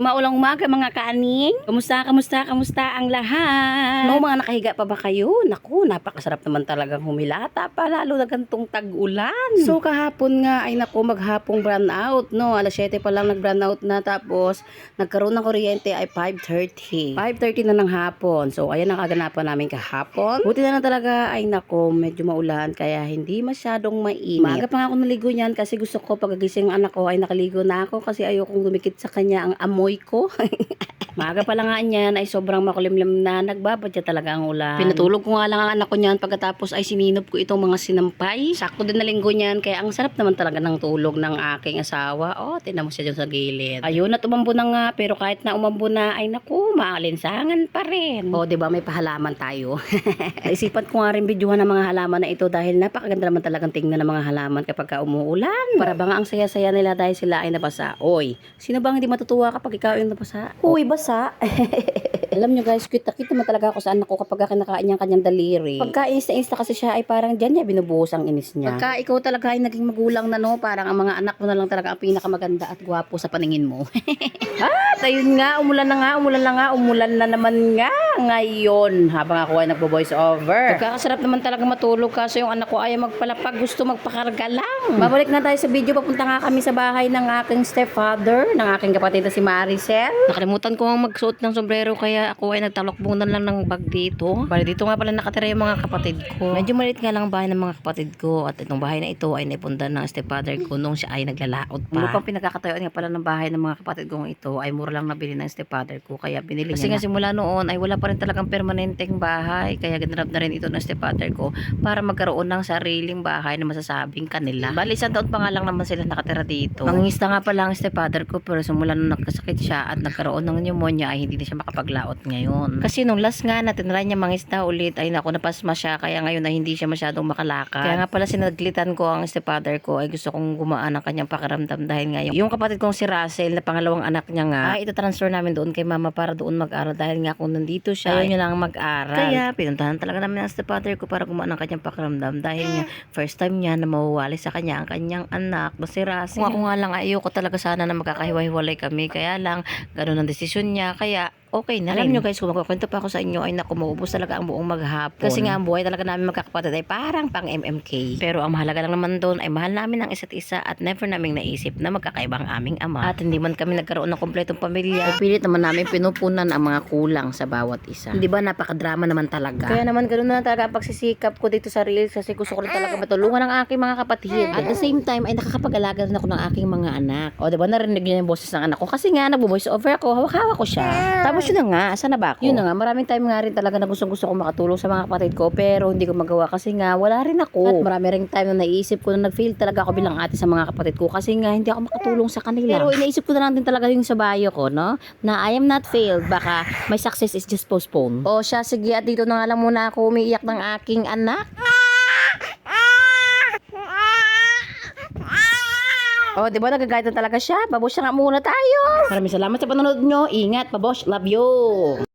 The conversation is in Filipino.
Maulang umaga mga kaaning. Kamusta ang lahat? No, mga nakahiga pa ba kayo? Naku, napakasarap naman talagang humilata pa, lalo na gantong tag-ulan. So kahapon nga ay naku, maghapong brownout, no? Alas 7 pa lang nag-brownout na, tapos nagkaroon ng kuryente ay 5:30. 5:30 na ng hapon. So ayan ang kaganapan namin kahapon. Buti na lang talaga ay naku, medyo maulan kaya hindi masyadong mainit. Maaga pa nga ako naligo niyan kasi gusto ko pagagising ng anak ko ay nakaligo na ako kasi ayokong dumikit sa kanya ang amoy ko. Maaga pa lang nga niyan ay sobrang makulimlim na, nagbabadya talaga ang ulan. Pinatulog ko nga lang ang anak ko niyan, pagkatapos ay sininop ko itong mga sinampay. Sakto din na linggo niyan, kaya ang sarap naman talaga ng tulog ng aking asawa. Oh, tingnan mo siya dyan sa gilid. Ayun, at umambo na nga, pero kahit na umambo na ay naku, maalinsangan pa rin. Oh, 'di ba, may pahalaman tayo. Naisipan ko nga rin videohan ng mga halaman na ito dahil napakaganda naman talagang tingnan ng mga halaman kapag ka umuulan. Para bang ang saya-saya nila dahil sila ay nabasa. Oy, sino bang hindi matutuwa kapag ikaw yung nabasa? Uy, basa. Alam nyo guys, cute naman talaga ako sa anak ko kapag kinakain niya ang kanyang daliri. Pagka insta kasi siya ay parang dyan niya binubuhos ang inis niya. Pagka ikaw talaga ay naging magulang na, no, parang ang mga anak mo na lang talaga ang pinakamaganda at gwapo sa paningin mo. At ayun nga, umulan na naman nga ngayon habang ako ay nagbo-voice over. Pagkakasarap naman talaga matulog kaso yung anak ko ay magpalapag, gusto magpakarga lang. Babalik na tayo sa video, papunta nga kami sa bahay ng aking stepfather, ng aking kapatid na si Maricel. Nakalimutan ko ang magsuot ng sombrero kaya ako ay nagtalokbong na lang ng bag dito. Bali dito nga pala nakatira yung mga kapatid ko. Medyo maliit nga lang ang bahay ng mga kapatid ko at itong bahay na ito ay naipundan ng stepfather ko nung siya ay naglalaot pa. Lupang pinagkakatayuan nga pala ng bahay ng mga kapatid kong ito ay mura lang nabili ng stepfather ko kaya binili niya. Kasi nga simula noon ay wala pa rin talagang permanenteng bahay kaya ganarap na rin ito ng stepfather ko para magkaroon ng sariling bahay na masasabing kanila. Bali isang taon pa nga lang naman sila nakatira dito. Mangingista nga pala ang stepfather ko pero simula nung nagkasakit siya at nagkaroon ng pneumonia ay hindi na siya makapaglaot ngayon. Kasi nung last nga na tinry niya mangisda ulit ay naku, napasma siya kaya ngayon ay hindi siya masyadong makalakad. Kaya nga pala sinaglitan ko ang stepfather ko ay gusto kong gumaan ang kanyang pakiramdam dahil ngayon yung kapatid kong si Russell na pangalawang anak niya nga ay ito-transfer namin doon kay mama para doon mag-aral dahil nga kung nandito siya ayaw niya lang mag-aral. Kaya pinuntahan talaga namin ang stepfather ko para gumaan ang kanyang pakiramdam dahil nga first time niya na mawawali sa kanya ang kanyang anak na si Russell. Kung ako nga lang ayoko talaga sana na magkakahiwa-hiwalay kami kaya lang ganun ang desisyon niya kaya okay na rin. Alam nyo guys, kung magkukwento pa ako sa inyo ay naku, maubos talaga ang buong maghapon. Kasi nga ang buhay talaga namin magkakapatid ay parang pang MMK. Pero ang mahalaga lang naman doon ay mahal namin ang isa't isa at never naming naisip na magkakaiba ang aming ama. At hindi man kami nagkaroon ng kompletong pamilya, pilit naman namin pinupunan ang mga kulang sa bawat isa. Hindi ba napakadrama naman talaga? Kaya naman ganoon na talaga ang pagsisikap ko dito sa reels kasi gusto ko rin talaga matulungan ang aking mga kapatid. At the same time ay nakakapag-alaga rin ako ng aking mga anak. O diba narinig niyo yung boses ng anak ko kasi nga nagbo-voice over ako, hawak-hawak ko siya. Tapos yun na nga, saan na ba ako? Yun na nga, maraming time nga rin talaga na gusto ko makatulong sa mga kapatid ko pero hindi ko magawa kasi nga wala rin ako. At marami rin time na naisip ko na nag-fail talaga ako bilang ate sa mga kapatid ko kasi nga hindi ako makatulong sa kanila. Pero inaisip ko na lang din talaga yung sa bayo ko, no? Na I am not failed, baka my success is just postponed. O siya, sige at dito na nga lang muna ako umiiyak ng aking anak. Oh, di ba nagagayatan talaga siya? Babosh, nga muna tayo. Maraming salamat sa panonood nyo. Ingat, babosh. Love you.